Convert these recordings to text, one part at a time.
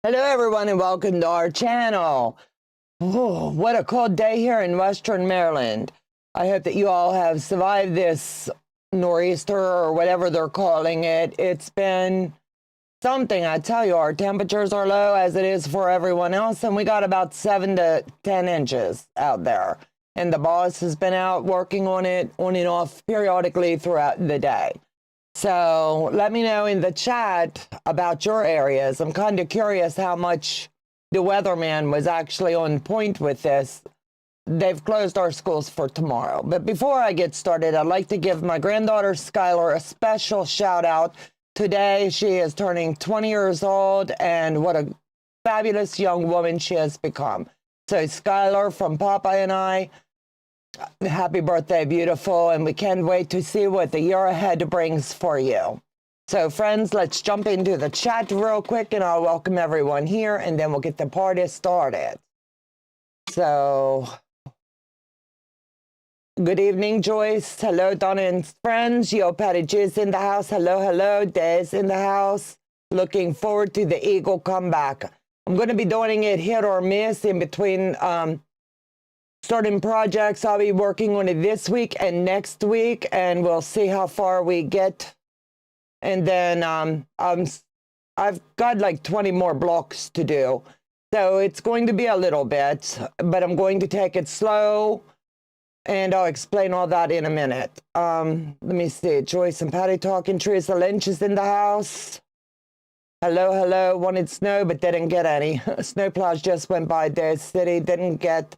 Hello everyone and welcome to our channel. Oh, what a cold day here in Western Maryland. I hope that you all have survived this nor'easter or whatever they're calling it. It's been something, I tell you. Our temperatures are low as it is for everyone else, and we got about 7 to 10 inches out there. And the boss has been out working on it on and off periodically throughout the day. So let me know in the chat about your areas. I'm kind of curious how much the weatherman was actually on point with this. They've closed our schools for tomorrow. But before I get started, I'd like to give my granddaughter Skylar a special shout out. Today, she is turning 20 years old, and what a fabulous young woman she has become. So Skylar, from Papa and I, happy birthday, beautiful, and we can't wait to see what the year ahead brings for you. So friends, let's jump into the chat real quick, and I'll welcome everyone here, and then we'll get the party started. So, good evening, Joyce. Hello, Donna and friends. Yo, Patty G's in the house. Hello, hello. Des in the house. Looking forward to the Eagle comeback. I'm going to be doing it hit or miss in between starting projects. I'll be working on it this week and next week, and we'll see how far we get. And then I've got like 20 more blocks to do. So it's going to be a little bit, but I'm going to take it slow, and I'll explain all that in a minute. Let me see. Joyce and Patty talking. Teresa Lynch is in the house. Hello, hello. Wanted snow, but didn't get any. Snowplows just went by their city. Didn't get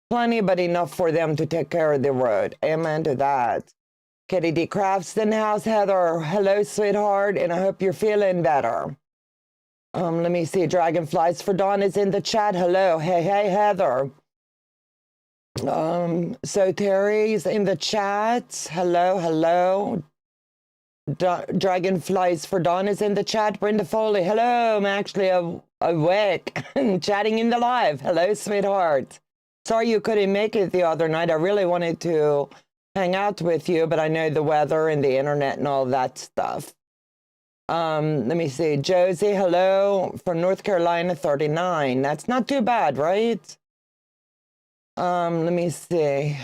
plenty, but enough for them to take care of the road. Amen to that. Kitty D. Crafts in the house. Heather, hello, sweetheart, and I hope you're feeling better. Let me see. Dragonflies for Dawn is in the chat. Hello. Hey, hey, Heather. So Terry's in the chat. Hello, hello. Dragonflies for Dawn is in the chat. Brenda Foley. Hello. I'm actually awake and chatting in the live. Hello, sweetheart. Sorry you couldn't make it the other night. I really wanted to hang out with you, but I know the weather and the internet and all that stuff. Let me see. Josie, hello, from North Carolina, 39. That's not too bad, right? Let me see.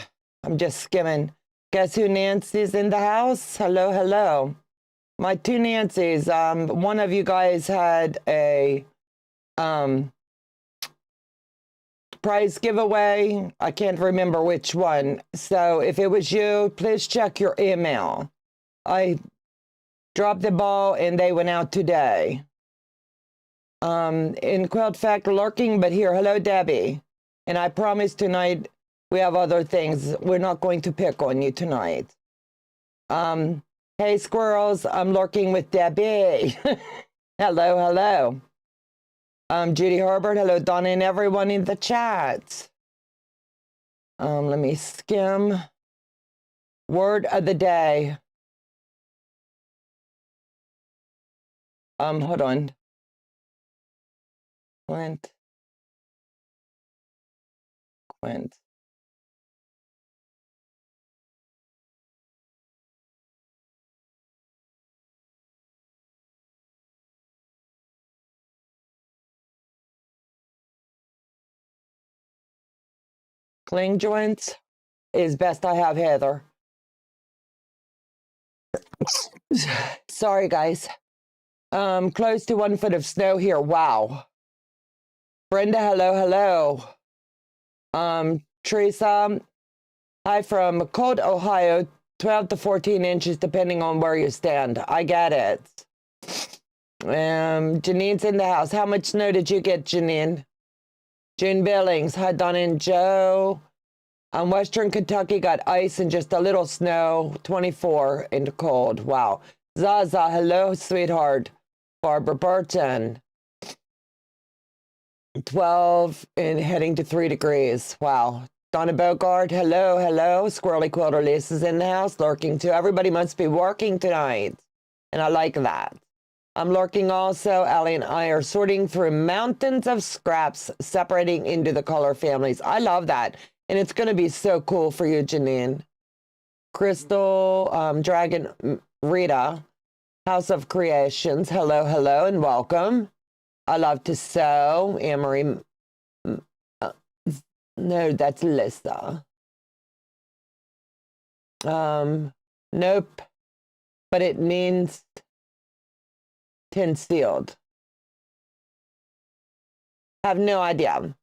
I'm just skimming. Guess who Nancy's in the house? Hello, hello. My two Nancys. One of you guys had a prize giveaway. I can't remember which one. So if it was you, please check your email. I dropped the ball and they went out today. In Quilt Fact lurking, but here. Hello, Debbie. And I promise tonight we have other things. We're not going to pick on you tonight. Hey, squirrels. I'm lurking with Debbie. Hello, hello. Judy Herbert, hello, Donna, and everyone in the chat. Let me skim. Word of the day. Hold on. Quint. Cling joints is best I have, Heather. Sorry, guys. Close to 1 foot of snow here. Wow. Brenda, hello, hello. Teresa, hi from cold Ohio, 12 to 14 inches, depending on where you stand. I get it. Janine's in the house. How much snow did you get, Janine? June Billings, hi, Donna and Joe. Western Kentucky got ice and just a little snow, 24 in the cold. Wow. Zaza, hello, sweetheart. Barbara Burton, 12 and heading to 3 degrees. Wow. Donna Bogart, hello, hello. Squirrely Quilter Lisa's in the house, lurking too. Everybody must be working tonight, and I like that. I'm lurking also. Allie and I are sorting through mountains of scraps, separating into the color families. I love that. And it's going to be so cool for you, Janine. Crystal, Dragon, Rita, House of Creations. Hello, hello, and welcome. I love to sew. Anne-Marie, uh, no, that's Lissa. Nope, but it means tin sealed. Have no idea.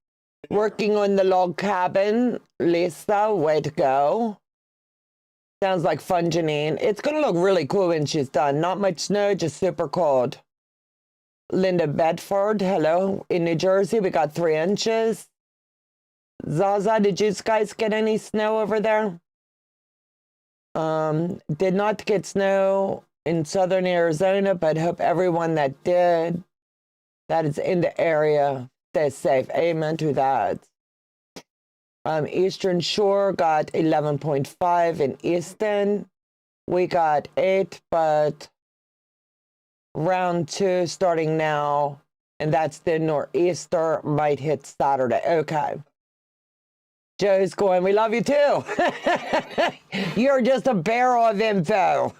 Working on the log cabin, Lisa, way to go. Sounds like fun, Janine. It's going to look really cool when she's done. Not much snow, just super cold. Linda Bedford, hello. In New Jersey, we got 3 inches. Zaza, did you guys get any snow over there? Did not get snow in southern Arizona, but hope everyone that did, that is in the area, stay safe. Amen to that. Eastern Shore got 11.5 in Easton. We got 8, but round 2 starting now, and that's the nor'easter, might hit Saturday. Okay. Joe's going, we love you too. You're just a barrel of info.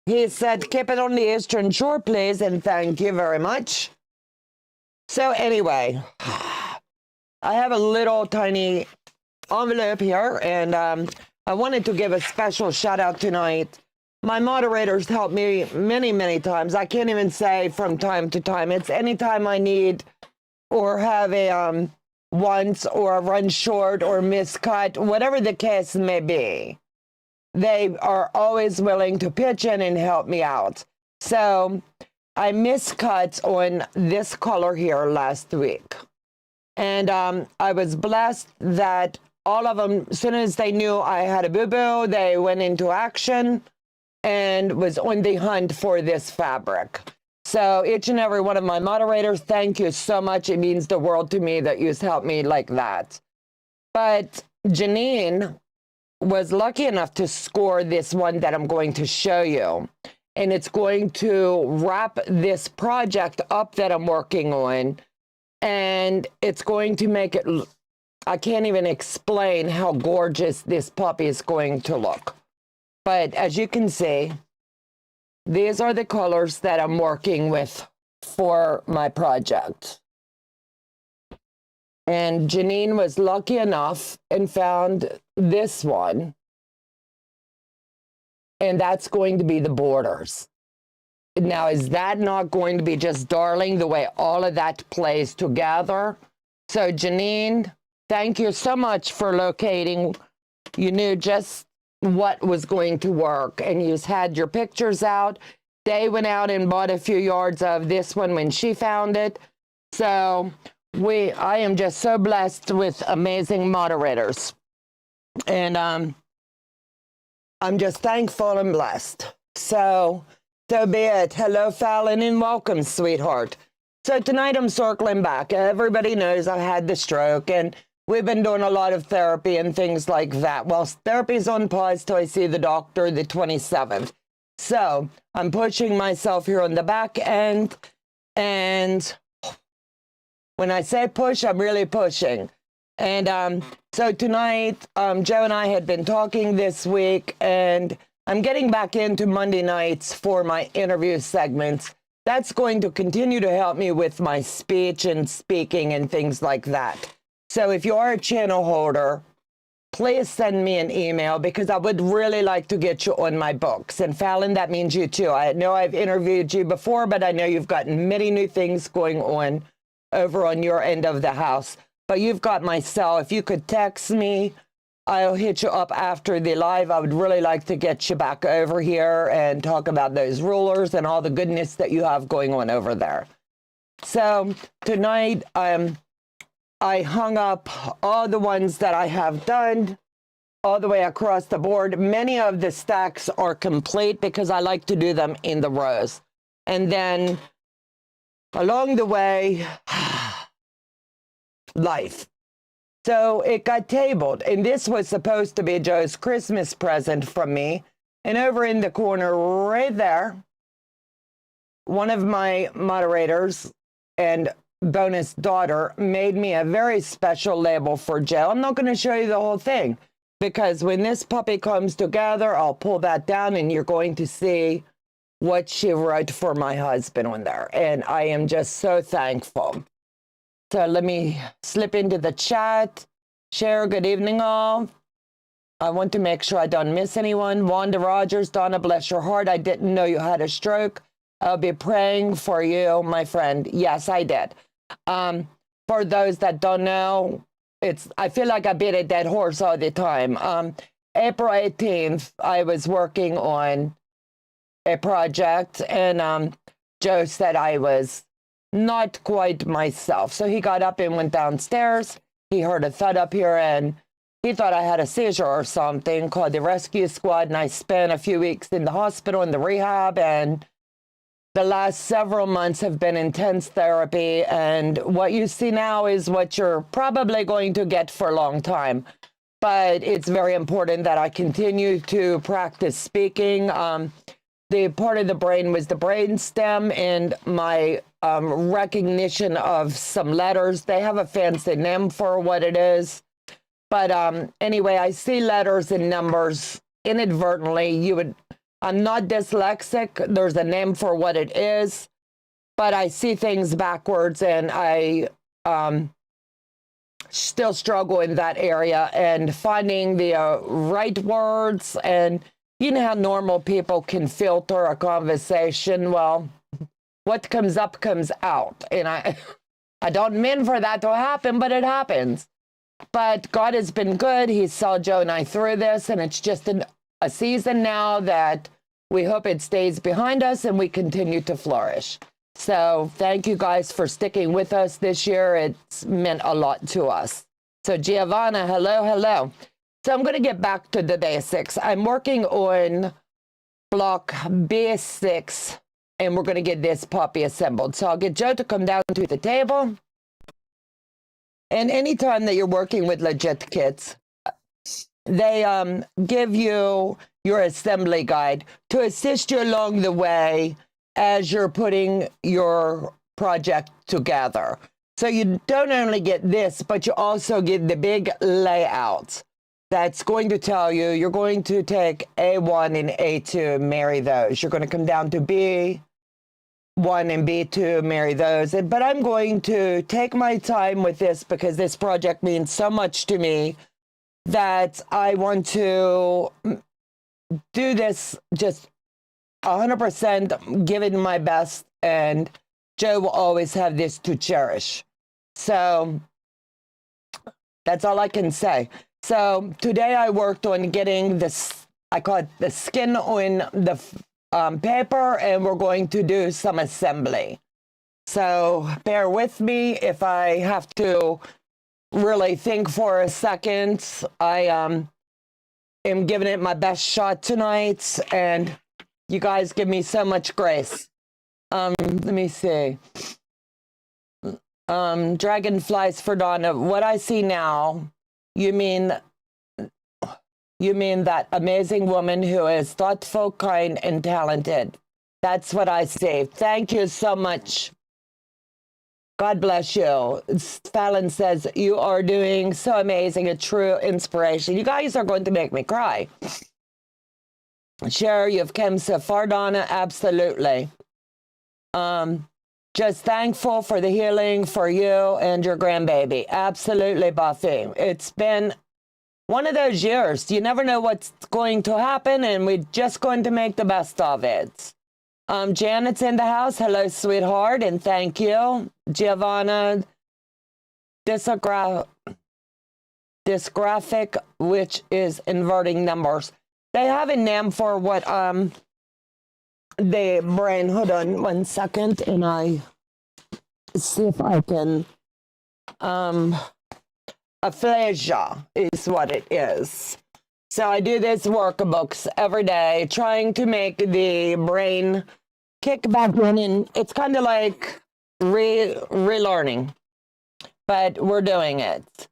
He said, keep it on the Eastern Shore, please, and thank you very much. So anyway, I have a little tiny envelope here, and I wanted to give a special shout out tonight. My moderators help me many, many times. I can't even say from time to time. It's anytime I need or have a once or run short or miscut, whatever the case may be. They are always willing to pitch in and help me out. So I miscut on this color here last week. And I was blessed that all of them, as soon as they knew I had a boo-boo, they went into action and was on the hunt for this fabric. So each and every one of my moderators, thank you so much. It means the world to me that you've helped me like that. But Janine was lucky enough to score this one that I'm going to show you. And it's going to wrap this project up that I'm working on. And it's going to make it, I can't even explain how gorgeous this puppy is going to look. But as you can see, these are the colors that I'm working with for my project. And Janine was lucky enough and found this one. And that's going to be the borders. Now, is that not going to be just darling the way all of that plays together? So Janine, thank you so much for locating. You knew just what was going to work, and you had your pictures out. They went out and bought a few yards of this one when she found it. So I am just so blessed with amazing moderators. And I'm just thankful and blessed. So be it. Hello, Fallon, and welcome, sweetheart. So tonight I'm circling back. Everybody knows I had the stroke, and we've been doing a lot of therapy and things like that. Well, therapy's on pause till I see the doctor the 27th. So I'm pushing myself here on the back end. And when I say push, I'm really pushing. And so tonight, Joe and I had been talking this week, and I'm getting back into Monday nights for my interview segments. That's going to continue to help me with my speech and speaking and things like that. So if you are a channel holder, please send me an email because I would really like to get you on my books. And Fallon, that means you too. I know I've interviewed you before, but I know you've got many new things going on over on your end of the house. But you've got my cell. If you could text me, I'll hit you up after the live. I would really like to get you back over here and talk about those rulers and all the goodness that you have going on over there. So tonight, I hung up all the ones that I have done all the way across the board. Many of the stacks are complete because I like to do them in the rows. And then along the way, life. So it got tabled, and this was supposed to be Joe's Christmas present from me. And over in the corner right there, one of my moderators and bonus daughter made me a very special label for Joe. I'm not going to show you the whole thing because when this puppy comes together, I'll pull that down and you're going to see what she wrote for my husband on there. And I am just so thankful. So let me slip into the chat. Share, good evening all. I want to make sure I don't miss anyone. Wanda Rogers, Donna, bless your heart. I didn't know you had a stroke. I'll be praying for you, my friend. Yes, I did. For those that don't know, I feel like I beat a dead horse all the time. April 18th, I was working on a project, and Joe said I was not quite myself. So he got up and went downstairs. He heard a thud up here, and he thought I had a seizure or something, called the rescue squad, and I spent a few weeks in the hospital in the rehab, and the last several months have been intense therapy, and what you see now is what you're probably going to get for a long time. But it's very important that I continue to practice speaking. The part of the brain was the brain stem, and my recognition of some letters. They have a fancy name for what it is. But anyway, I see letters and numbers inadvertently. I'm not dyslexic. There's a name for what it is, but I see things backwards, and I still struggle in that area and finding the right words. And you know how normal people can filter a conversation. Well, what comes up comes out, and I don't mean for that to happen, but it happens. But God has been good. He saw Joe and I through this, and it's just a season now that we hope it stays behind us and we continue to flourish. So thank you guys for sticking with us this year. It's meant a lot to us. So Giovanna, hello, hello. So I'm going to get back to the basics. I'm working on block B6, and we're going to get this puppy assembled. So I'll get Joe to come down to the table. And anytime that you're working with legitkits, they give you your assembly guide to assist you along the way as you're putting your project together. So you don't only get this, but you also get the big layout that's going to tell you you're going to take A1 and A2, marry those. You're going to come down to B1 and B2, marry those. But I'm going to take my time with this because this project means so much to me that I want to do this just 100%, give it my best, and Joe will always have this to cherish. So that's all I can say. So today I worked on getting this, I call it the skin on the paper, and we're going to do some assembly. So bear with me if I have to really think for a second. I am giving it my best shot tonight, and you guys give me so much grace. Let me see. Dragonflies for Donna. What I see now, you mean that amazing woman who is thoughtful, kind, and talented. That's what I see. Thank you so much. God bless you. Fallon says, you are doing so amazing, a true inspiration. You guys are going to make me cry. Share, you've come so far, Donna. Absolutely. Just thankful for the healing for you and your grandbaby. Absolutely, Buffy. It's been one of those years. You never know what's going to happen, and we're just going to make the best of it. Janet's in the house. Hello, sweetheart, and thank you. Giovanna, dysgraphic, which is inverting numbers. They have a name for what the brain. Hold on 1 second, and I see if I can. Aphasia is what it is. So I do these workbooks every day, trying to make the brain kick back in, and it's kind of like relearning, but we're doing it.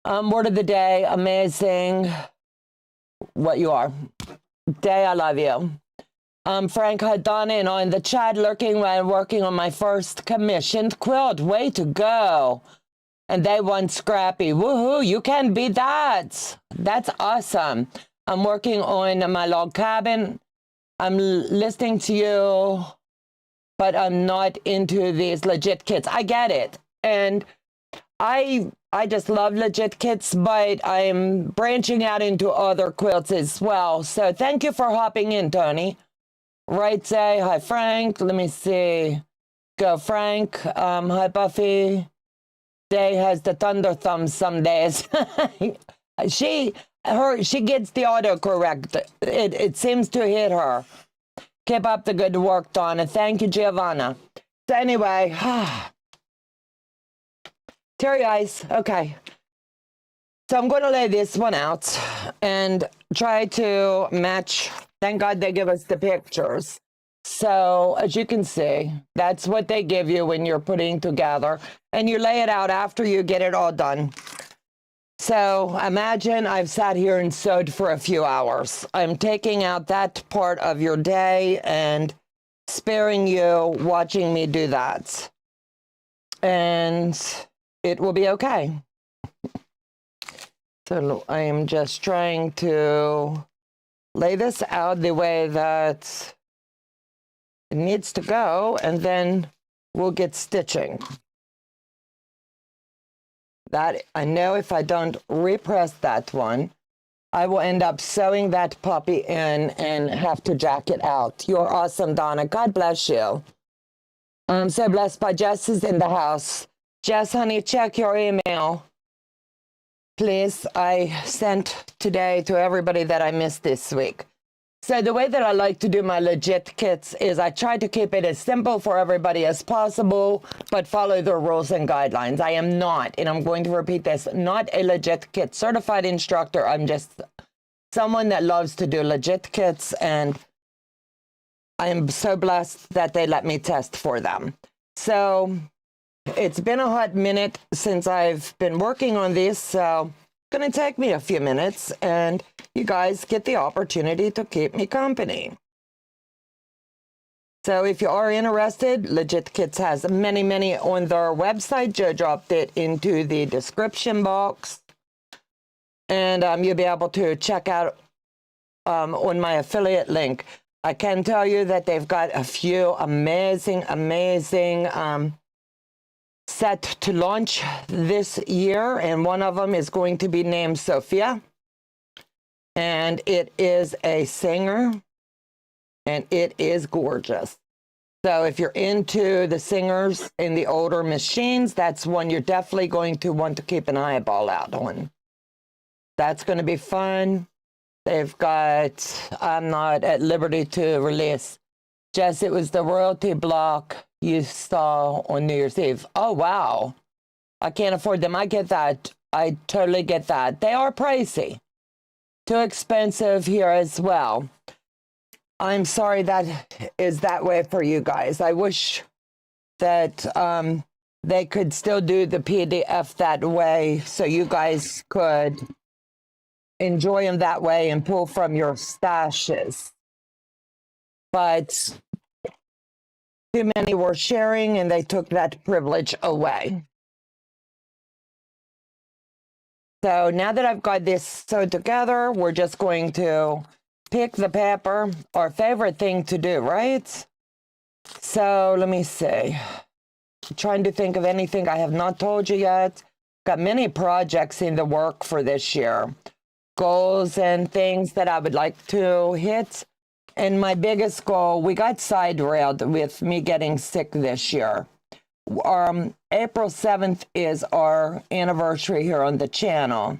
Word of the day, amazing what you are. Day, I love you. Frank had Donna and on the chat lurking while working on my first commissioned quilt. Way to go. And they won Scrappy. Woohoo, you can beat that. That's awesome. I'm working on my log cabin. I'm listening to you, but I'm not into these legit kits. I get it. And I just love legit kits, but I'm branching out into other quilts as well. So thank you for hopping in, Tony. Right, say hi, Frank. Let me see. Go, Frank. Hi, Buffy. Day has the thunder thumb some days. she gets the autocorrect. It seems to hit her. Keep up the good work, Donna. Thank you, Giovanna. So anyway, teary eyes. Okay. So I'm going to lay this one out and try to match. Thank God they give us the pictures. So as you can see, that's what they give you when you're putting together. And you lay it out after you get it all done. So imagine I've sat here and sewed for a few hours. I'm taking out that part of your day and sparing you watching me do that. And it will be okay. So I am just trying to lay this out the way that it needs to go, and then we'll get stitching. That I know if I don't repress that one, I will end up sewing that puppy in and have to jack it out. You're awesome, Donna. God bless you. I'm so blessed by Jess is in the house. Jess, honey, check your email. Please, I sent today to everybody that I missed this week. So the way that I like to do my legit kits is I try to keep it as simple for everybody as possible, but follow the rules and guidelines. I am not, and I'm going to repeat this, not a legit kit certified instructor. I'm just someone that loves to do legit kits, and I am so blessed that they let me test for them. So it's been a hot minute since I've been working on this, so it's going to take me a few minutes, and you guys get the opportunity to keep me company. So if you are interested, Legit Kits has many, many on their website. Joe dropped it into the description box, and you'll be able to check out on my affiliate link. I can tell you that they've got a few amazing set to launch this year, and one of them is going to be named Sophia, and it is a singer, and it is gorgeous. So if you're into the singers in the older machines, that's one you're definitely going to want to keep an eyeball out on. That's going to be fun. They've got, I'm not at liberty to release, Jess, it was the royalty block you saw on New Year's Eve. Oh, wow. I can't afford them. I get that. I totally get that. They are pricey. Too expensive here as well. I'm sorry that is that way for you guys. I wish that they could still do the PDF that way so you guys could enjoy them that way and pull from your stashes. But too many were sharing, and they took that privilege away. So now that I've got this sewed together, we're just going to pick the paper, our favorite thing to do, right? So let me see. I'm trying to think of anything I have not told you yet. Got many projects in the work for this year. Goals and things that I would like to hit. And my biggest goal, we got side railed with me getting sick this year. April 7th is our anniversary here on the channel.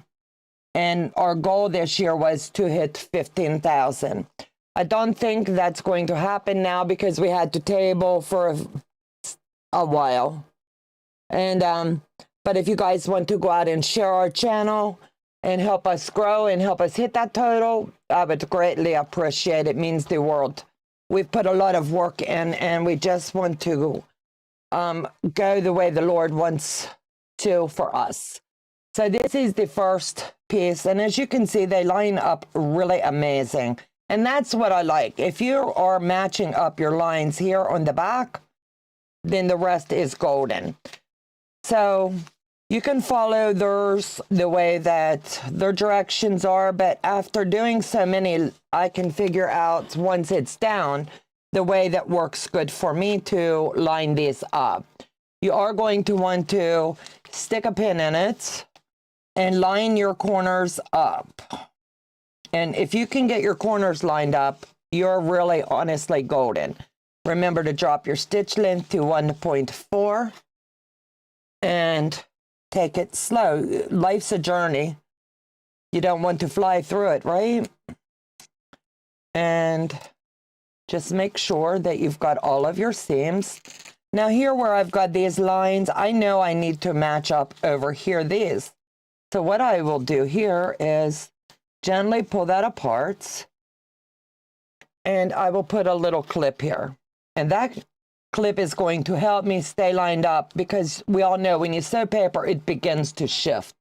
And our goal this year was to hit 15,000. I don't think that's going to happen now because we had to table for a while. And but if you guys want to go out and share our channel and help us grow and help us hit that total, I would greatly appreciate it. It means the world. We've put a lot of work in, and we just want to go the way the Lord wants to for us. So this is the first piece, and as you can see, they line up really amazing. And that's what I like. If you are matching up your lines here on the back, then the rest is golden. So You can follow theirs the way that their directions are, but after doing so many, I can figure out once it's down the way that works good for me to line these up. You are going to want to stick a pin in it and line your corners up. And if you can get your corners lined up, you're really honestly golden. Remember to drop your stitch length to 1.4 and take it slow. Life's a journey. You don't want to fly through it, right? And just make sure that you've got all of your seams. Now here where I've got these lines, I know I need to match up over here these. So what I will do here is gently pull that apart, and I will put a little clip here. And that clip is going to help me stay lined up, because we all know when you sew paper, it begins to shift.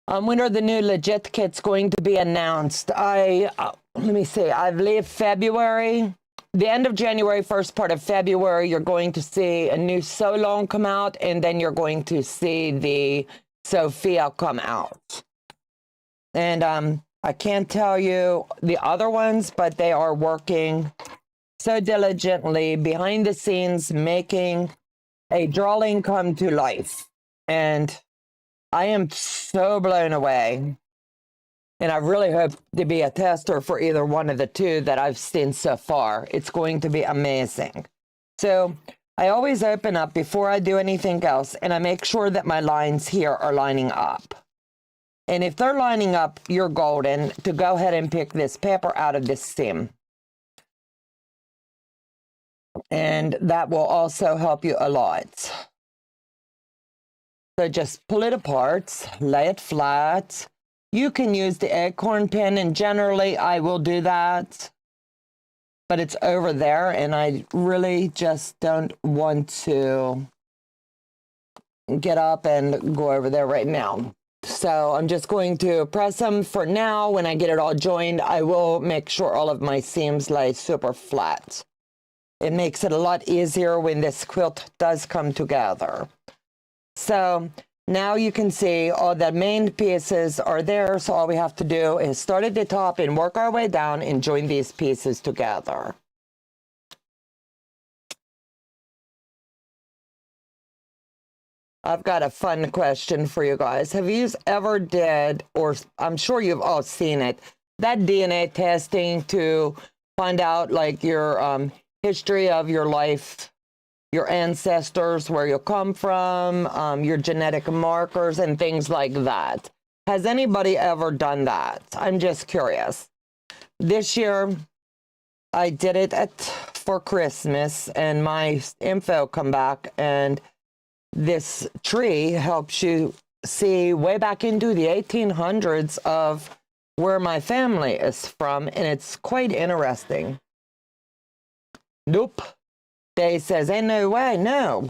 When are the new legit kits going to be announced? Let me see, I believe February. The end of January, first part of February, you're going to see a new So Long come out, and then you're going to see the Sophia come out. And I can't tell you the other ones, but they are working so diligently behind the scenes, making a drawing come to life. And I am so blown away. And I really hope to be a tester for either one of the two that I've seen so far. It's going to be amazing. So I always open up before I do anything else, and I make sure that my lines here are lining up. And if they're lining up, you're golden to go ahead and pick this paper out of this seam. And that will also help you a lot. So just pull it apart, lay it flat. You can use the acorn pin, and generally I will do that, but it's over there, and I really just don't want to get up and go over there right now. So I'm just going to press them for now. When I get it all joined, I will make sure all of my seams lay super flat. It makes it a lot easier when this quilt does come together. So now you can see all the main pieces are there. So all we have to do is start at the top and work our way down and join these pieces together. I've got a fun question for you guys. Have you ever did, or I'm sure you've all seen it, that DNA testing to find out like your history of your life, your ancestors, where you come from, your genetic markers and things like that? Has anybody ever done that? I'm just curious. This year, I did it for Christmas, and my info come back, and this tree helps you see way back into the 1800s of where my family is from, and it's quite interesting. Nope. Dave says, ain't no way, no.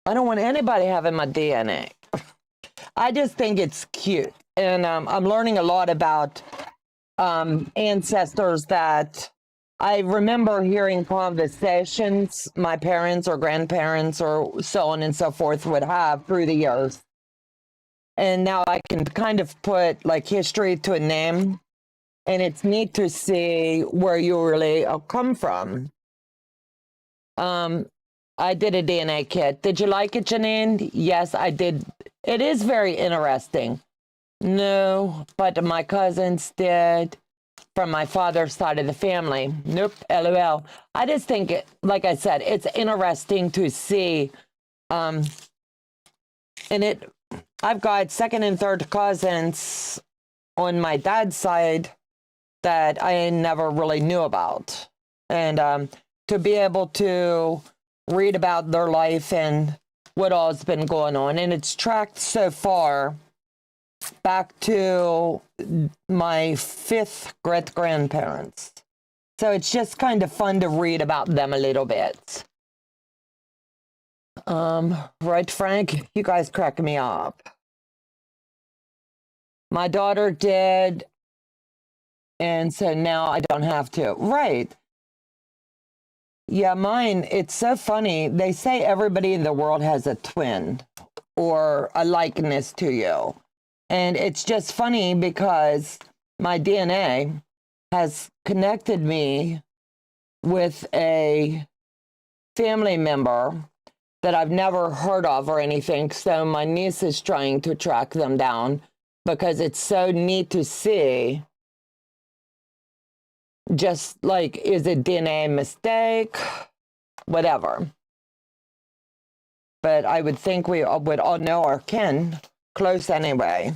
I don't want anybody having my DNA. I just think it's cute. And I'm learning a lot about ancestors that I remember hearing conversations my parents or grandparents or so on and so forth would have through the years. And now I can kind of put like history to a name, and it's neat to see where you really come from. I did a DNA kit. Did you like it, Janine? Yes, I did. It is very interesting. No, but my cousins did. From my father's side of the family. Nope, LOL. I just think, like I said, it's interesting to see. And I've got second and third cousins on my dad's side that I never really knew about. And to be able to read about their life and what all's been going on. And it's tracked so far back to my 5th great-grandparents. So it's just kind of fun to read about them a little bit. Right, Frank? You guys crack me up. My daughter did, and so now I don't have to. Right. Yeah, mine, it's so funny. They say everybody in the world has a twin. or a likeness to you. And it's just funny because my DNA has connected me with a family member that I've never heard of or anything. So my niece is trying to track them down because it's so neat to see. Just like, is it DNA mistake? Whatever. But I would think we would all know our kin close anyway.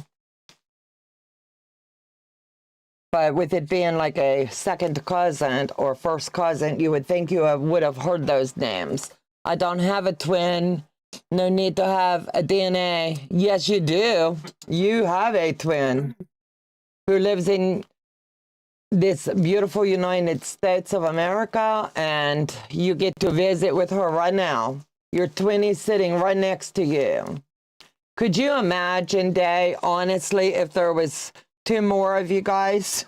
But with it being like a second cousin or first cousin, you would think you would have heard those names. I don't have a twin. No need to have a DNA. Yes, you do. You have a twin who lives in this beautiful United States of America, and you get to visit with her right now. Your twin is sitting right next to you. Could you imagine, Day, honestly, if there was 2 more of you guys?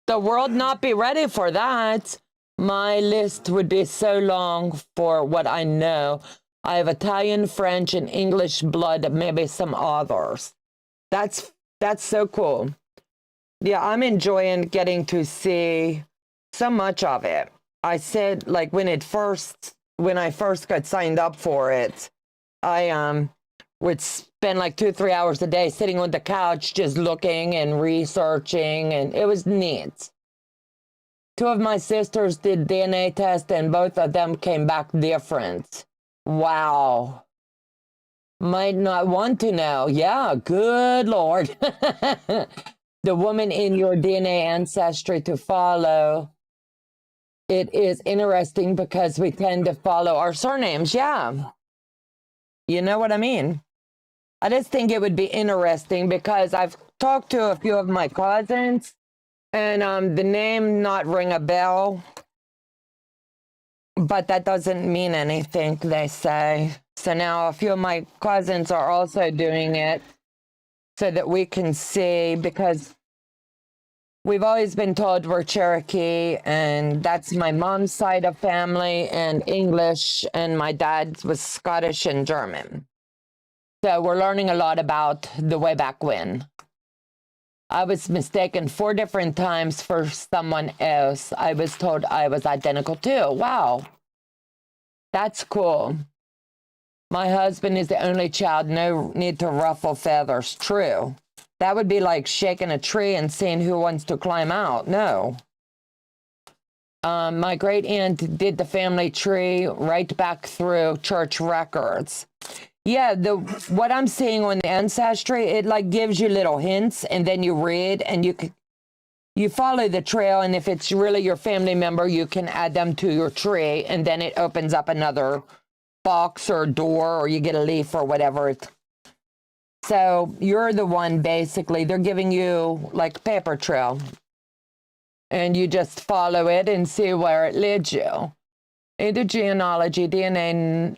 The world not be ready for that. My list would be so long for what I know. I have Italian, French, and English blood, maybe some others. That's so cool. Yeah, I'm enjoying getting to see so much of it. I said, like, when I first got signed up for it, I would spend like 2-3 hours a day sitting on the couch just looking and researching, and it was neat. 2 of my sisters did DNA tests, and both of them came back different. Wow. Might not want to know. Yeah, good Lord. The woman in your DNA ancestry to follow. It is interesting because we tend to follow our surnames. Yeah. You know what I mean? I just think it would be interesting because I've talked to a few of my cousins, and the name not ring a bell, but that doesn't mean anything, they say. So now a few of my cousins are also doing it so that we can see, because we've always been told we're Cherokee, and that's my mom's side of family, and English, and my dad was Scottish and German. So we're learning a lot about the way back when. I was mistaken 4 different times for someone else. I was told I was identical too. Wow. That's cool. My husband is the only child, no need to ruffle feathers. True. That would be like shaking a tree and seeing who wants to climb out. No. My great aunt did the family tree right back through church records. Yeah, what I'm seeing on the ancestry, it like gives you little hints, and then you read, and you follow the trail, and if it's really your family member, you can add them to your tree, and then it opens up another box or door, or you get a leaf or whatever. So you're the one, basically. They're giving you like paper trail, and you just follow it and see where it leads you. Into genealogy, DNA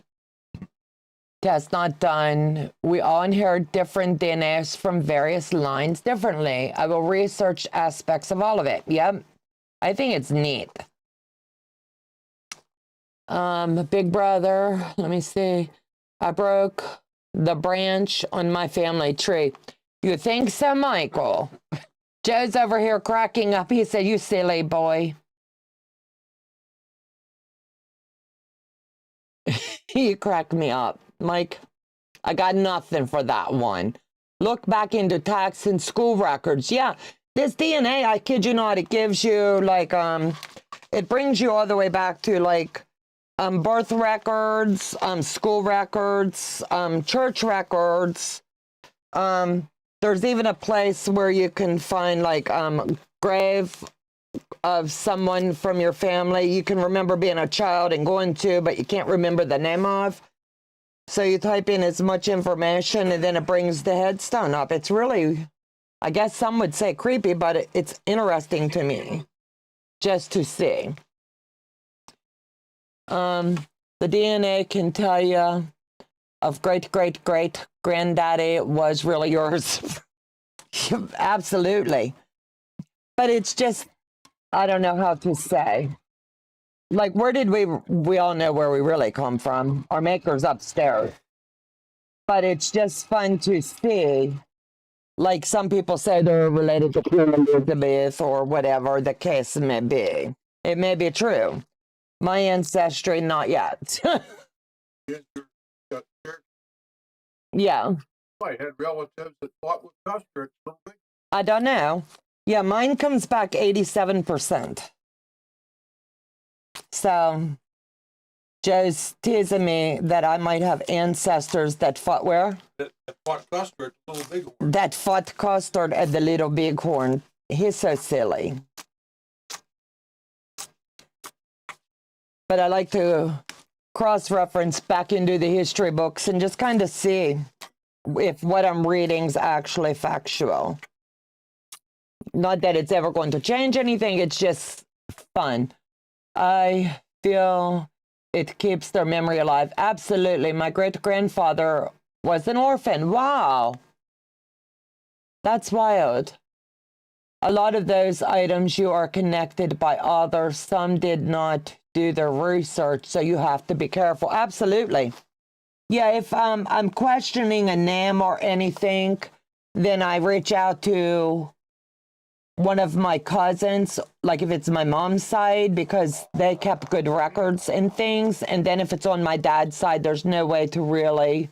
test not done. We all inherit different DNAs from various lines differently. I will research aspects of all of it. Yep. I think it's neat. Big brother, let me see. I broke the branch on my family tree. You think so, Michael? Joe's over here cracking up. He said, "You silly boy." You crack me up. Mike, I got nothing for that one. Look back into tax and school records. Yeah, this DNA, I kid you not, it gives you like, it brings you all the way back to like birth records, school records, church records. There's even a place where you can find like grave of someone from your family you can remember being a child and going to, but you can't remember the name of. So you type in as much information, and then it brings the headstone up. It's really, I guess some would say creepy, but it's interesting to me just to see. The DNA can tell you of great granddaddy was really yours. Absolutely. But it's just, I don't know how to say. Like, where did we all know where we really come from? Our maker's upstairs. but it's just fun to see. Like some people say they're related to Queen Elizabeth or whatever the case may be. It may be true. My ancestry, not yet. Yeah. I had relatives that fought with Custer. I don't know. Yeah, mine comes back 87%. So Joe's teasing me that I might have ancestors that fought where? That fought Custer at the Little Bighorn. That fought Custard at the Little Bighorn. He's so silly. But I like to cross-reference back into the history books and just kind of see if what I'm reading is actually factual. Not that it's ever going to change anything, it's just fun. I feel it keeps their memory alive. Absolutely. My great-grandfather was an orphan. Wow. That's wild. A lot of those items you are connected by others. Some did not do their research, so you have to be careful. Absolutely. Yeah, if I'm questioning a name or anything, then I reach out to one of my cousins, like if it's my mom's side, because they kept good records and things. And then if it's on my dad's side, there's no way to really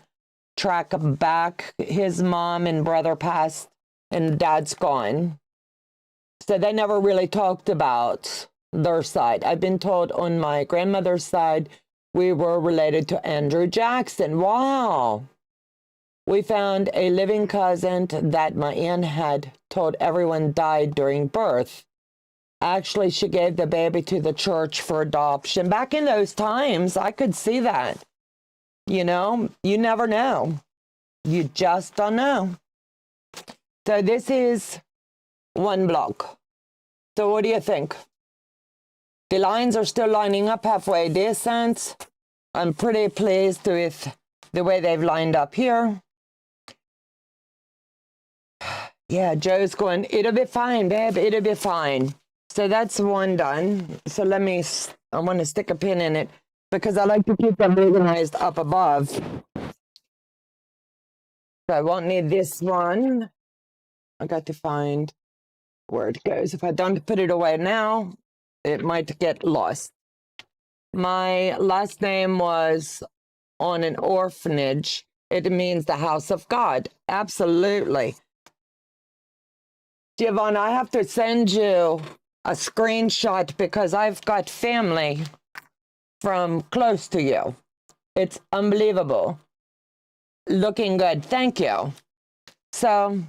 track back. His mom and brother passed and dad's gone. So they never really talked about their side. I've been told on my grandmother's side, we were related to Andrew Jackson. Wow. We found a living cousin that my aunt had told everyone died during birth. Actually, she gave the baby to the church for adoption. Back in those times, I could see that. You know, you never know. You just don't know. So this is one block. So what do you think? The lines are still lining up halfway decent. I'm pretty pleased with the way they've lined up here. Yeah, Joe's going, it'll be fine, babe, it'll be fine. So that's one done. So I want to stick a pin in it because I like to keep them organized up above. So I won't need this one. I got to find where it goes. If I don't put it away now, it might get lost. My last name was on an orphanage. It means the house of God. Absolutely. Giovanna, I have to send you a screenshot because I've got family from close to you. It's unbelievable. Looking good. Thank you. So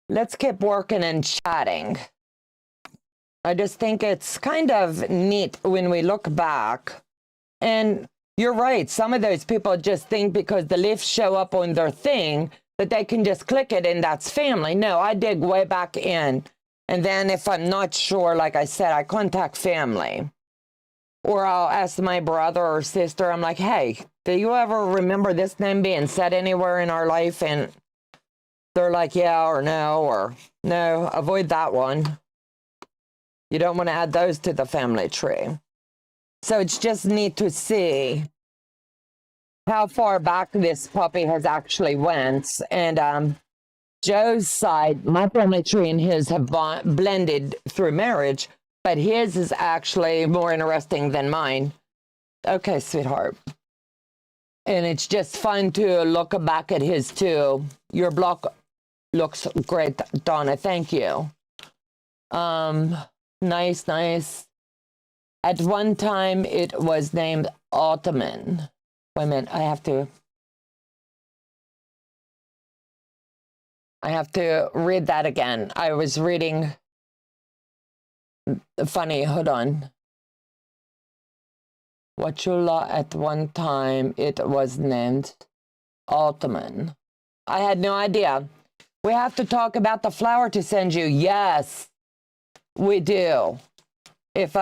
let's keep working and chatting. I just think it's kind of neat when we look back. And you're right. Some of those people just think because the leaves show up on their thing that they can just click it and that's family. No, I dig way back in. And then if I'm not sure, like I said, I contact family. Or I'll ask my brother or sister, I'm like, hey, do you ever remember this name being said anywhere in our life? And they're like, yeah, or no, avoid that one. You don't want to add those to the family tree. So it's just neat to see how far back this puppy has actually went. And Joe's side, my family tree and his have blended through marriage, but his is actually more interesting than mine. Okay, sweetheart. And it's just fun to look back at his too. Your block looks great, Donna. Thank you. Nice, nice. At one time, it was named Ottoman. Wait a minute, I have to read that again. I was reading funny, hold on. Wachula, at one time, it was named Ottoman. I had no idea. We have to talk about the flower to send you. Yes, we do. If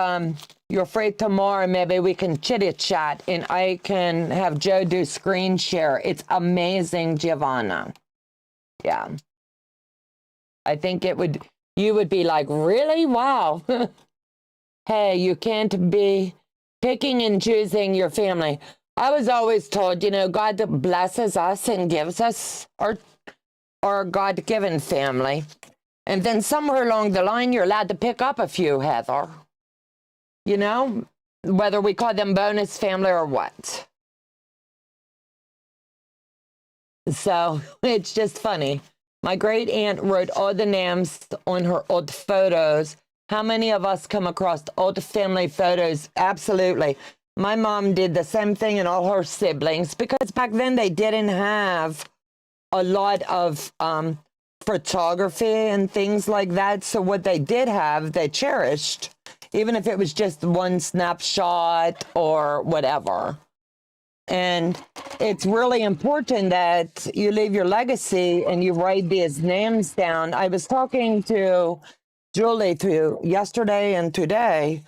you're free tomorrow, maybe we can chitty-chat and I can have Joe do screen share. It's amazing, Giovanna. Yeah. I think you would be like, really? Wow. Hey, you can't be picking and choosing your family. I was always told, you know, God blesses us and gives us our God-given family. And then somewhere along the line, you're allowed to pick up a few, Heather. You know, whether we call them bonus family or what. So it's just funny. My great aunt wrote all the names on her old photos. How many of us come across old family photos? Absolutely. My mom did the same thing and all her siblings, because back then they didn't have a lot of photography and things like that. So what they did have, they cherished, even if it was just one snapshot or whatever. And it's really important that you leave your legacy and you write these names down. I was talking to Julie yesterday and today,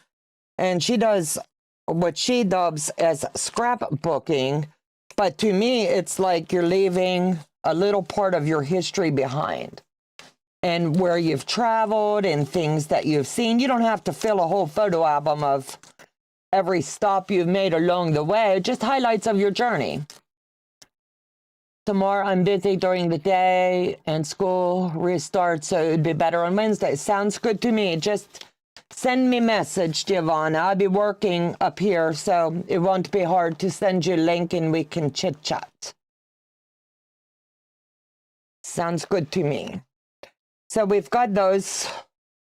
and she does what she dubs as scrapbooking. But to me, it's like you're leaving a little part of your history behind, and where you've traveled and things that you've seen. You don't have to fill a whole photo album of every stop you've made along the way, just highlights of your journey. Tomorrow I'm busy during the day and school restarts, so it'd be better on Wednesday. Sounds good to me. Just send me a message, Giovanna. I'll be working up here, so it won't be hard to send you a link and we can chit chat. Sounds good to me. So we've got those.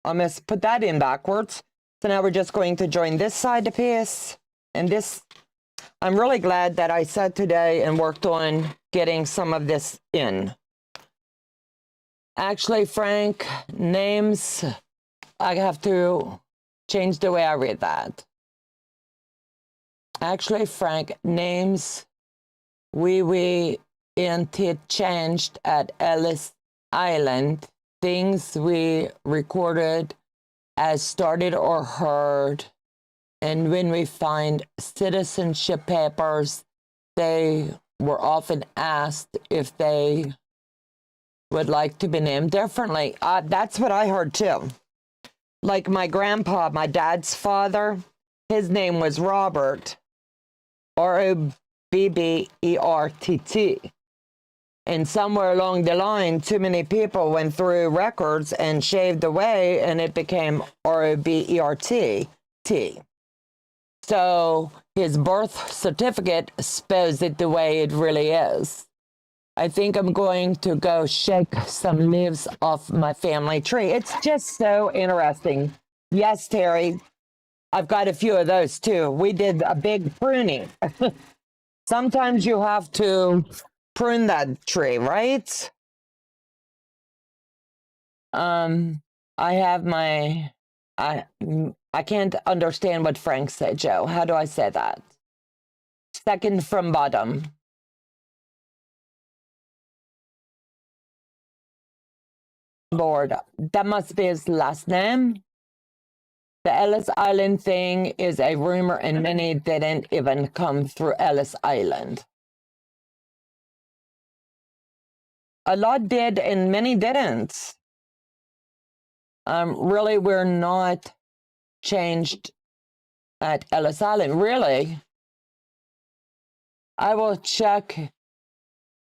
I must put that in backwards. So now we're just going to join this side of the piece and this. I'm really glad that I sat today and worked on getting some of this in. Actually, Frank, names, I have to change the way I read that. Actually, Frank, names, we interchanged at Ellis Island, things we recorded as started or heard, and when we find citizenship papers, they were often asked if they would like to be named differently. That's what I heard too. Like my grandpa, my dad's father, his name was Robert, Robbert. And somewhere along the line, too many people went through records and shaved away, and it became Robert. So his birth certificate spells it the way it really is. I think I'm going to go shake some leaves off my family tree. It's just so interesting. Yes, Terry, I've got a few of those too. We did a big pruning. Sometimes you have to prune that tree, right? I have my, I can't understand what Frank said, Joe. How do I say that? Second from bottom. Lord, that must be his last name. The Ellis Island thing is a rumor, and many didn't even come through Ellis Island. A lot did, and many didn't. Really, we're not changed at Ellis Island. Really? I will check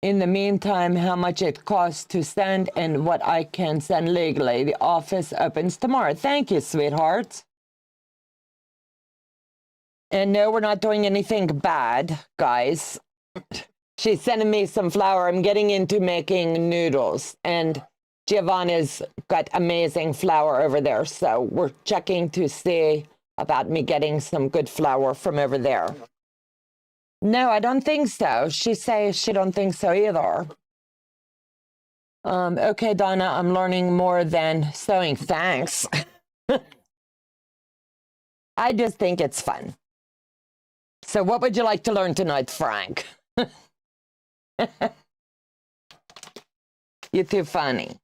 in the meantime how much it costs to send and what I can send legally. The office opens tomorrow. Thank you, sweetheart. And no, we're not doing anything bad, guys. She's sending me some flour. I'm getting into making noodles, and Giovanna's got amazing flour over there. So we're checking to see about me getting some good flour from over there. No, I don't think so. She says she don't think so either. Okay, Donna, I'm learning more than sewing. Thanks. I just think it's fun. So what would you like to learn tonight, Frank? You're too funny.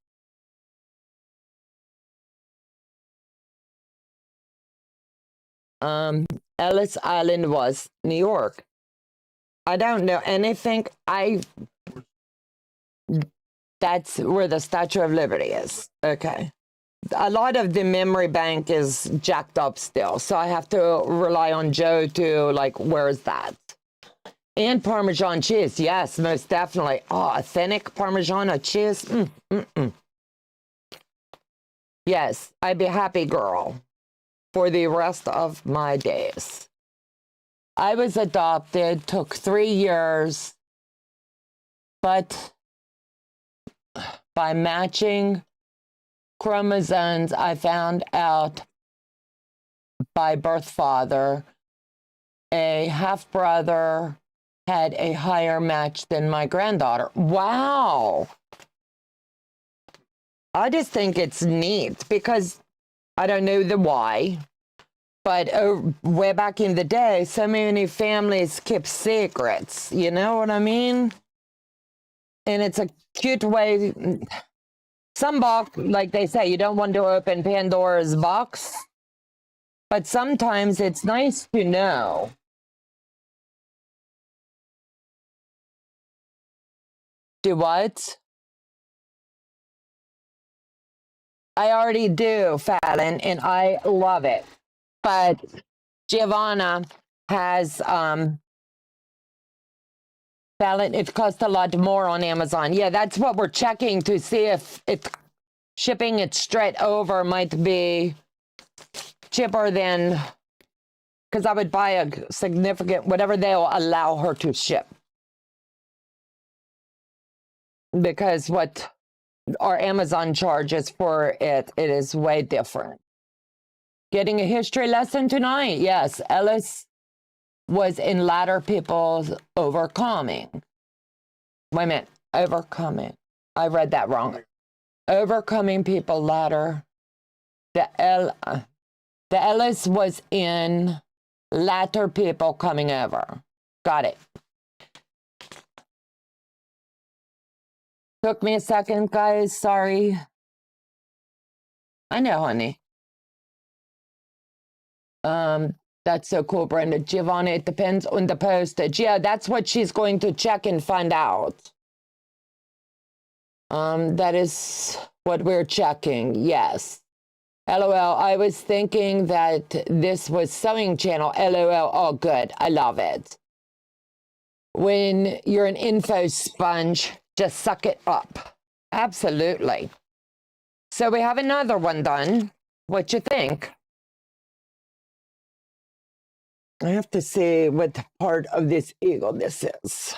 Ellis Island was New York. I don't know anything. That's where the Statue of Liberty is. Okay. A lot of the memory bank is jacked up still, so I have to rely on Joe to, like, where is that? And Parmesan cheese. Yes, most definitely. Oh, authentic Parmesan cheese. Yes, I'd be a happy girl for the rest of my days. I was adopted, took 3 years, but by matching chromosomes, I found out by birth father, a half-brother had a higher match than my granddaughter. Wow. I just think it's neat because I don't know the why, but way back in the day, so many families kept secrets. You know what I mean? And it's a cute way. Some box, like they say, you don't want to open Pandora's box, but sometimes it's nice to know. Do what? I already do, Fallon, and I love it. But Giovanna has Fallon, it costs a lot more on Amazon. Yeah, that's what we're checking to see if shipping it straight over might be cheaper than, because I would buy a significant, whatever they'll allow her to ship. Because what our Amazon charges for it, it is way different. Getting a history lesson tonight. Yes, Ellis was in Ladder People's Overcoming. Wait a minute, Overcoming. I read that wrong. Overcoming People Ladder. The Ellis was in Ladder People Coming Over. Got it. Took me a second, guys. Sorry. I know, honey. That's so cool, Brenda. Giovanna, it depends on the postage. Yeah, that's what she's going to check and find out. That is what we're checking. Yes. LOL. I was thinking that this was Sewing Channel. LOL. Oh, good. I love it. When you're an info sponge, just suck it up. Absolutely. So we have another one done. What you think? I have to see what part of this eagle this is.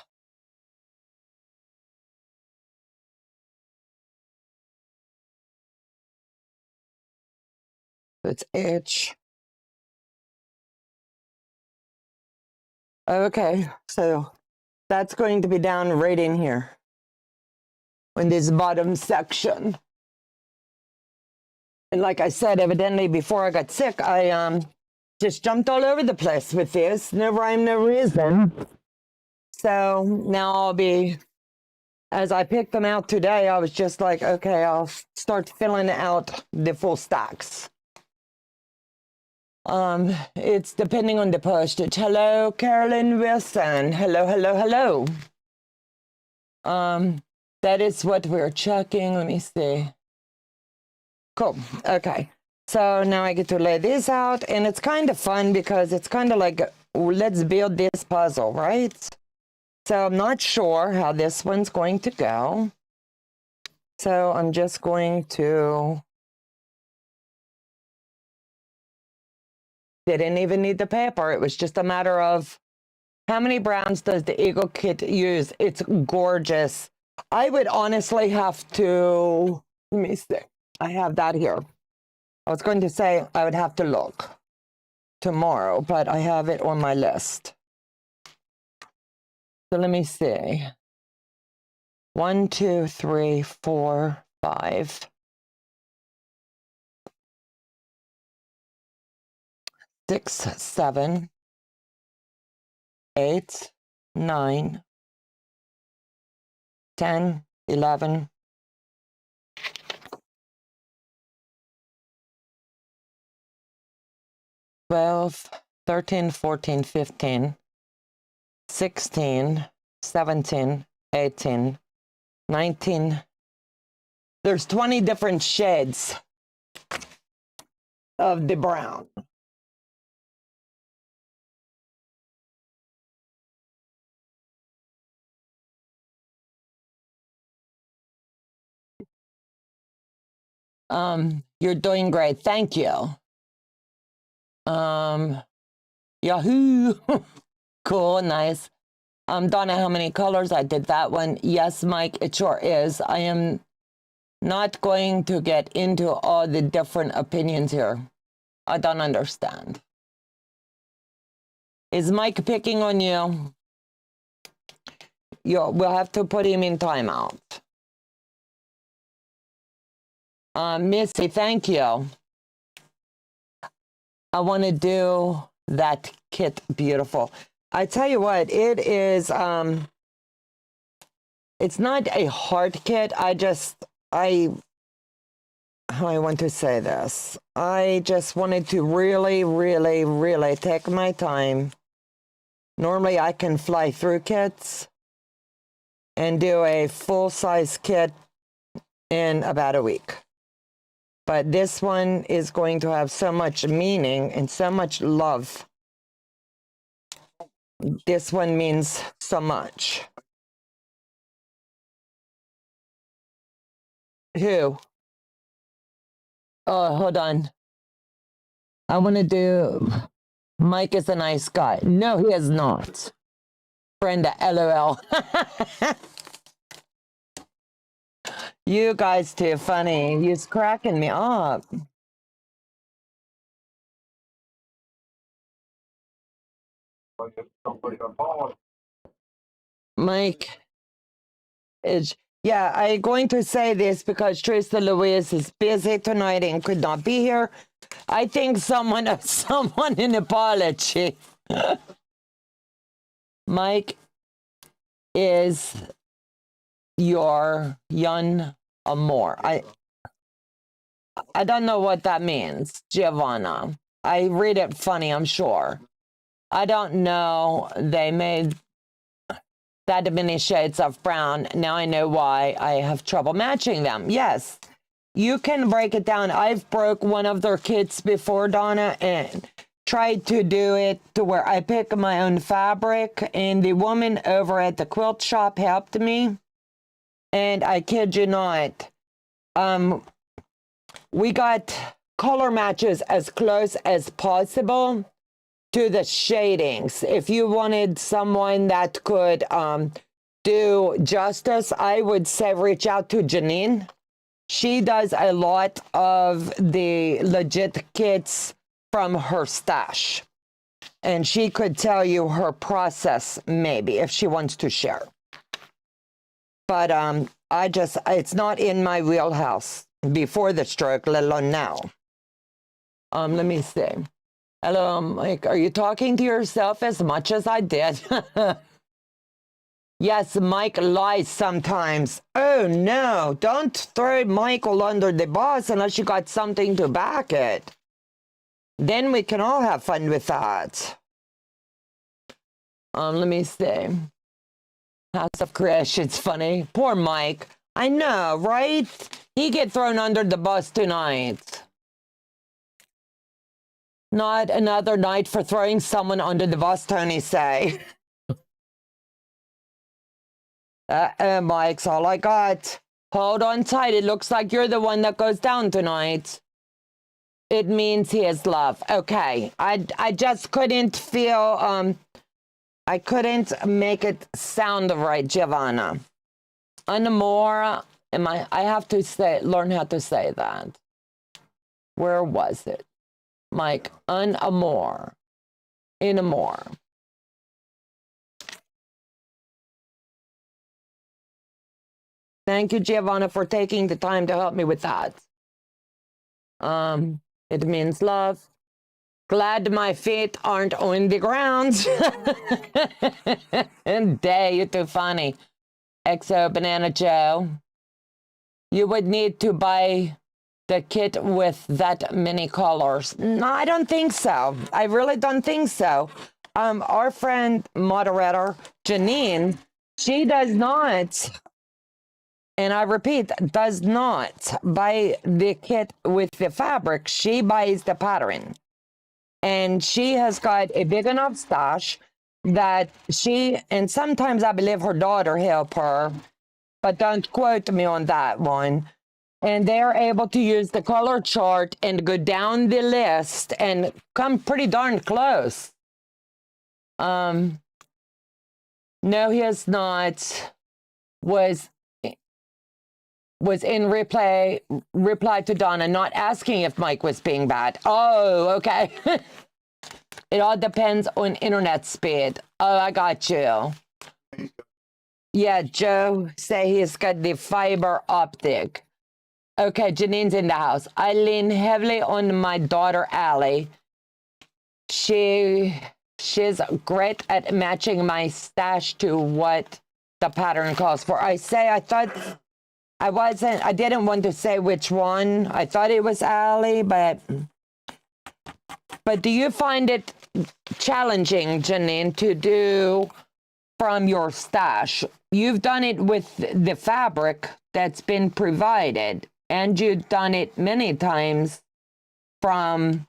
It's H. Okay, so that's going to be down right in here in this bottom section. And like I said, evidently before I got sick, I just jumped all over the place with this. No rhyme, no reason. So now I'll be, as I picked them out today, I was just like, okay, I'll start filling out the full stacks. It's depending on the postage. Hello, Carolyn Wilson. Hello, hello, hello. That is what we're checking. Let me see. Cool. Okay. So now I get to lay this out, and it's kind of fun because it's kind of like, let's build this puzzle, right? So I'm not sure how this one's going to go. So I'm just going to, didn't even need the paper. It was just a matter of how many browns does the Eagle kit use? It's gorgeous. I would honestly have to, let me see. I have that here. I was going to say I would have to look tomorrow, but I have it on my list. So let me see. 1, 2, 3, 4, 5. 6, 7, 8, 9, 10, 11, 12, 13, 14, 15, 16, 17, 18, 19. There's 20 different shades of the brown. You're doing great. Thank you. Yahoo. Cool, nice. Donna, how many colors? I did that one. Yes, Mike, it sure is. I am not going to get into all the different opinions here. I don't understand. Is Mike picking on you? We'll have to put him in timeout. Missy, thank you. I want to do that kit beautiful. I tell you what, it is, it's not a hard kit. How I want to say this. I just wanted to really, really, really take my time. Normally I can fly through kits and do a full-size kit in about a week. But this one is going to have so much meaning and so much love. This one means so much. Who? Oh, hold on. I want to do... Mike is a nice guy. No, he is not. Brenda, LOL. You guys too funny. He's cracking me up. Mike is... Yeah, I'm going to say this because Teresa Louise is busy tonight and could not be here. I think someone an apology. Mike is your young amour. I don't know what that means, Giovanna. I read it funny, I'm sure. I don't know. They made that many shades of brown. Now I know why I have trouble matching them. Yes, you can break it down. I've broke one of their kits before, Donna, and tried to do it to where I pick my own fabric, and the woman over at the quilt shop helped me. And I kid you not, we got color matches as close as possible to the shadings. If you wanted someone that could do justice, I would say reach out to Janine. She does a lot of the legit kits from her stash. And she could tell you her process, maybe, if she wants to share. But it's not in my wheelhouse before the stroke, let alone now. Let me see. Hello, Mike. Are you talking to yourself as much as I did? Yes, Mike lies sometimes. Oh, no. Don't throw Michael under the bus unless you got something to back it. Then we can all have fun with that. Let me see. House of Creation's funny. Poor Mike. I know, right? He get thrown under the bus tonight. Not another night for throwing someone under the bus, Tony say. Mike's all I got. Hold on tight. It looks like you're the one that goes down tonight. It means he is love. Okay. I just couldn't feel, I couldn't make it sound right, Giovanna. Anamora, I have to learn how to say that. Where was it? Mike, un amour, in amour. Thank you, Giovanna, for taking the time to help me with that. It means love. Glad my feet aren't on the ground. And day, you're too funny. XO Banana Joe. You would need to buy the kit with that many colors. No, I don't think so. I really don't think so. Our friend moderator, Janine, she does not, and I repeat, does not buy the kit with the fabric. She buys the pattern. And she has got a big enough stash that and sometimes I believe her daughter help her, but don't quote me on that one. And they're able to use the color chart and go down the list and come pretty darn close. No, he has not. Was in reply to Donna, not asking if Mike was being bad. Oh, okay. It all depends on internet speed. Oh, I got you. Yeah, Joe say he's got the fiber optic. Okay, Janine's in the house. I lean heavily on my daughter, Allie. She's great at matching my stash to what the pattern calls for. I didn't want to say which one. I thought it was Allie, but do you find it challenging, Janine, to do from your stash? You've done it with the fabric that's been provided, and you've done it many times from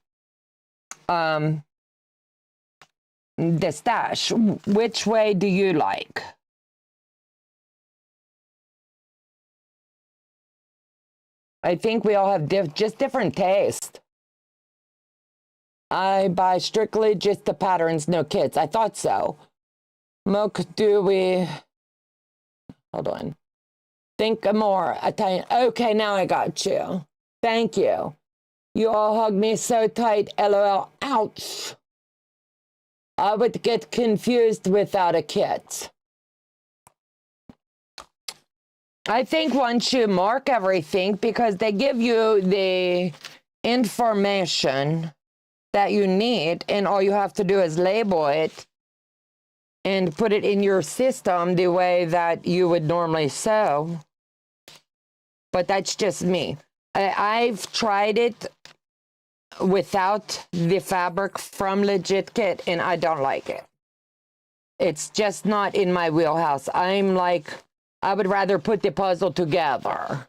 the stash. Which way do you like? I think we all have just different taste. I buy strictly just the patterns, no kits. I thought so. Mook, hold on. Think more. Okay, now I got you. Thank you. You all hug me so tight, LOL. Ouch. I would get confused without a kit. I think once you mark everything, because they give you the information that you need, and all you have to do is label it and put it in your system the way that you would normally sew. But that's just me. I've tried it without the fabric from legitkit, and I don't like it. It's just not in my wheelhouse. I would rather put the puzzle together.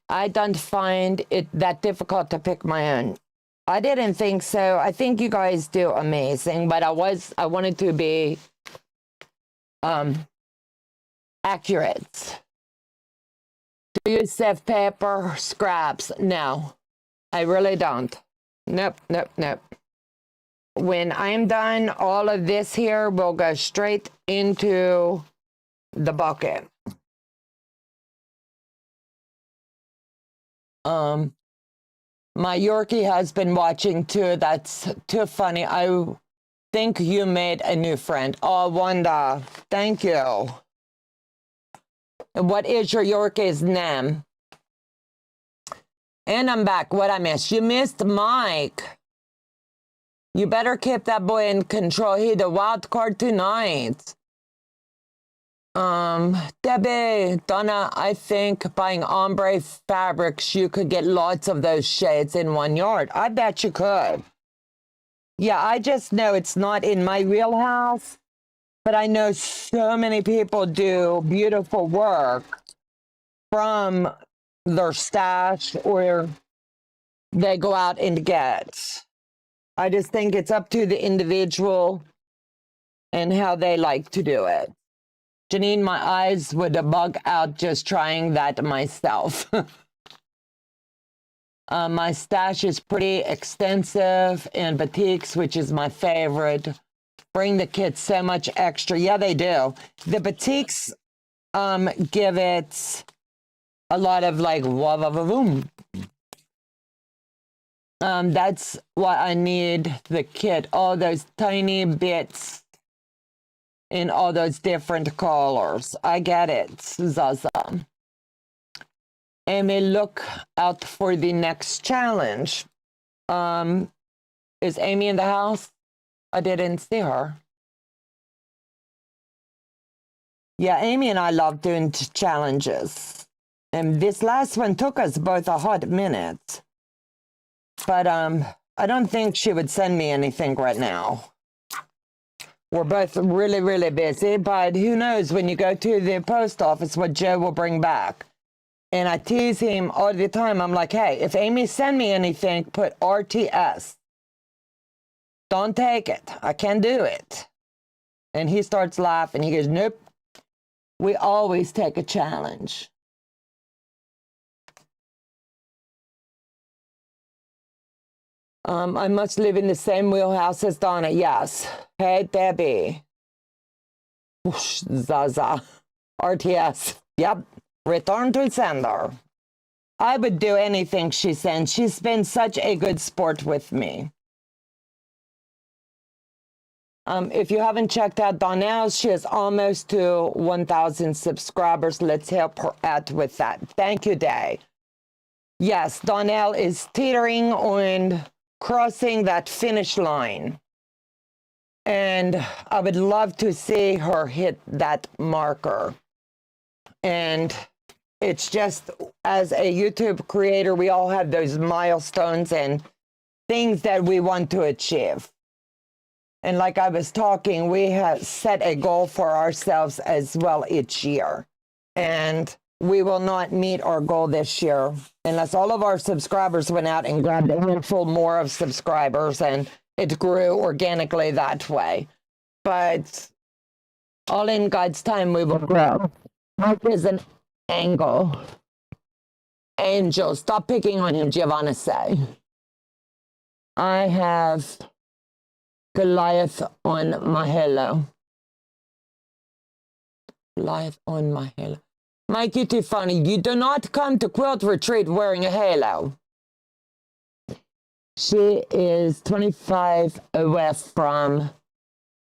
I don't find it that difficult to pick my own. I didn't think so. I think you guys do amazing, but I wanted to be accurate. Do you save paper scraps? No, I really don't. Nope. When I'm done, all of this here will go straight into the bucket. My Yorkie has been watching too. That's too funny. I think you made a new friend. Oh, Wanda, thank you. What is your Yorkie's name? And I'm back. What I missed? You missed Mike. You better keep that boy in control. He the wild card tonight. Debbie, Donna, I think buying ombre fabrics, you could get lots of those shades in one yard. I bet you could. Yeah, I just know it's not in my wheelhouse, but I know so many people do beautiful work from their stash or they go out and get. I just think it's up to the individual and how they like to do it. Janine, my eyes would bug out just trying that myself. My stash is pretty extensive in batiks, which is my favorite. Bring the kids so much extra. Yeah, they do. The batiks give it a lot of like wah-wah-wah-boom. That's why I need the kit. All those tiny bits in all those different colors. I get it, Zaza. Amy, look out for the next challenge. Is Amy in the house? I didn't see her. Yeah, Amy and I love doing challenges. And this last one took us both a hot minute. But I don't think she would send me anything right now. We're both really, really busy, but who knows when you go to the post office what Joe will bring back. And I tease him all the time. I'm like, hey, if Amy send me anything, put RTS. Don't take it. I can't do it. And he starts laughing. He goes, nope. We always take a challenge. I must live in the same wheelhouse as Donna. Yes. Hey, Debbie. Whoosh, Zaza. RTS. Yep. Return to sender. I would do anything she sends. She's been such a good sport with me. If you haven't checked out Donna's, she is almost to 1,000 subscribers. Let's help her out with that. Thank you, Day. Yes, Donnell is teetering on crossing that finish line. And I would love to see her hit that marker. And it's just, as a YouTube creator, we all have those milestones and things that we want to achieve. And like I was talking, we have set a goal for ourselves as well each year. And we will not meet our goal this year unless all of our subscribers went out and grabbed a handful more of subscribers, and it grew organically that way. But all in God's time, we will grow. Mike is an angel. Angel. Stop picking on him, Giovanna say. I have Goliath on my halo. Goliath on my halo. Mike, you're too funny. You do not come to Quilt Retreat wearing a halo. She is 25 away from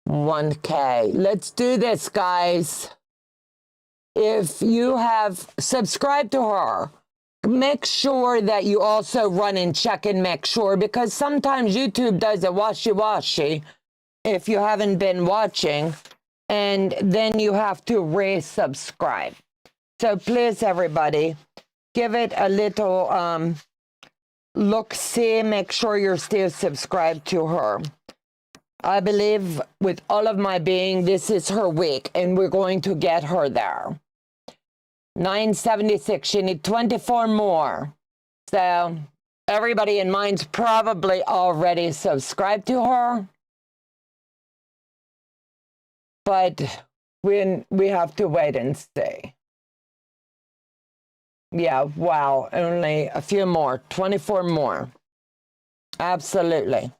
1K. Let's do this, guys. If you have subscribed to her, make sure that you also run and check and make sure, because sometimes YouTube does a washy-washy if you haven't been watching, and then you have to resubscribe. So please, everybody, give it a little look-see, make sure you're still subscribed to her. I believe with all of my being, this is her week, and we're going to get her there. 976, she needs 24 more. So everybody in mind's probably already subscribed to her. But we have to wait and see. Yeah, wow, only a few more, 24 more. Absolutely.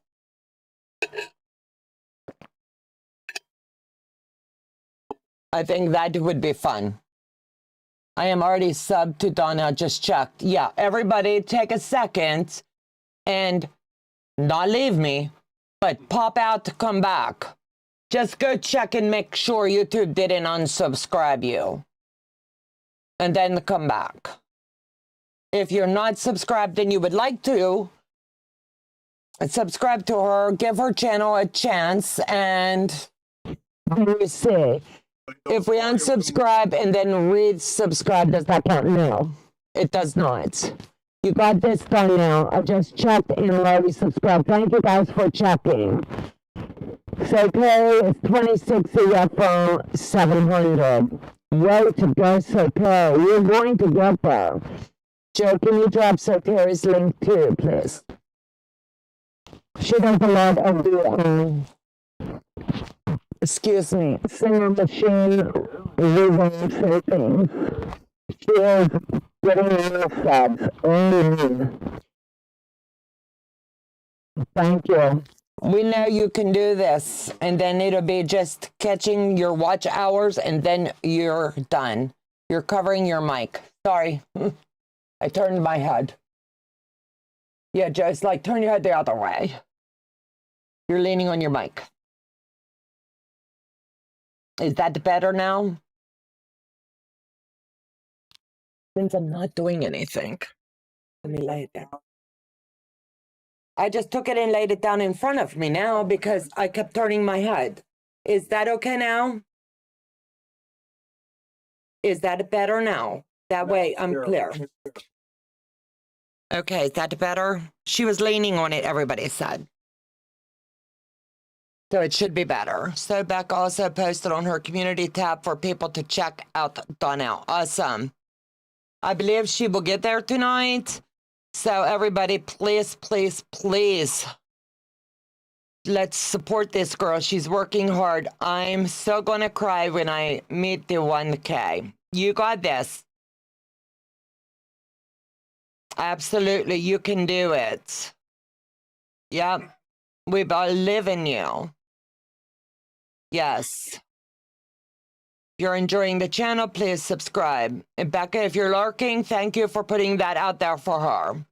I think that would be fun. I am already subbed to Donna, just checked. Yeah, everybody take a second and not leave me, but pop out to come back. Just go check and make sure YouTube didn't unsubscribe you. And then come back. If you're not subscribed and you would like to, subscribe to her, give her channel a chance, and you see. If we unsubscribe and then resubscribe, does that count? No, it does not. You got this done now. I just checked and already subscribed. Thank you guys for checking. So Perry is 26 from 700. Way to go, so Perry. You're going to get there. Joe, can you drop so Perry's link too, please? She does a lot of the excuse me, singer machine rewrites things. She is getting more subs. Thank you. We know you can do this, and then it'll be just catching your watch hours, and then you're done. You're covering your mic. Sorry. I turned my head. Yeah, just like turn your head the other way. You're leaning on your mic. Is that better now? Since I'm not doing anything. Let me lay it down. I just took it and laid it down in front of me now because I kept turning my head. Is that okay now? Is that better now? That way I'm clear. Okay, is that better? She was leaning on it, everybody said. So it should be better. So Beck also posted on her community tab for people to check out Donna. Awesome. I believe she will get there tonight. So everybody, please, please, please, let's support this girl. She's working hard. I'm so going to cry when I meet the 1K. You got this. Absolutely, you can do it. Yep. We believe in you. Yes. If you're enjoying the channel, please subscribe. And Becca, if you're lurking, thank you for putting that out there for her.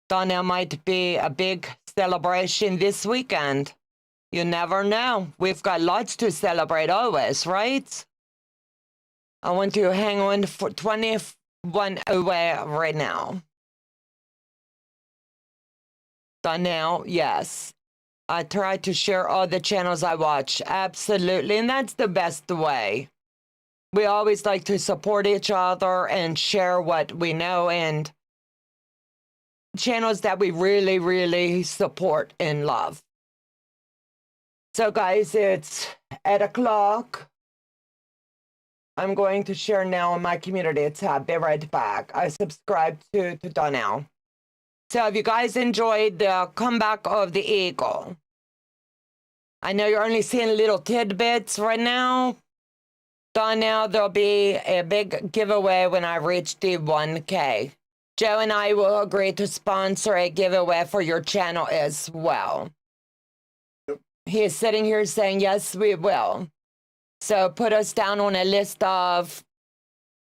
Donna might be a big celebration this weekend. You never know. We've got lots to celebrate always, right? I want to hang on for 21 away right now. Donnell, yes. I try to share all the channels I watch. Absolutely. And that's the best way. We always like to support each other and share what we know and channels that we really, really support and love. So guys, it's 8 o'clock. I'm going to share now on my community tab. Be right back. I subscribe to Donnell. So have you guys enjoyed the comeback of the eagle? I know you're only seeing little tidbits right now. Donnell, there'll be a big giveaway when I reach the 1K. Joe and I will agree to sponsor a giveaway for your channel as well. Yep. He is sitting here saying, yes, we will. So put us down on a list of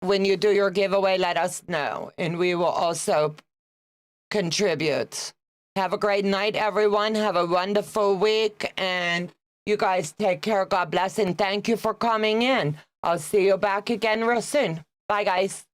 when you do your giveaway, let us know. And we will also contribute. Have a great night, everyone. Have a wonderful week. And you guys take care. God bless. And thank you for coming in. I'll see you back again real soon. Bye, guys.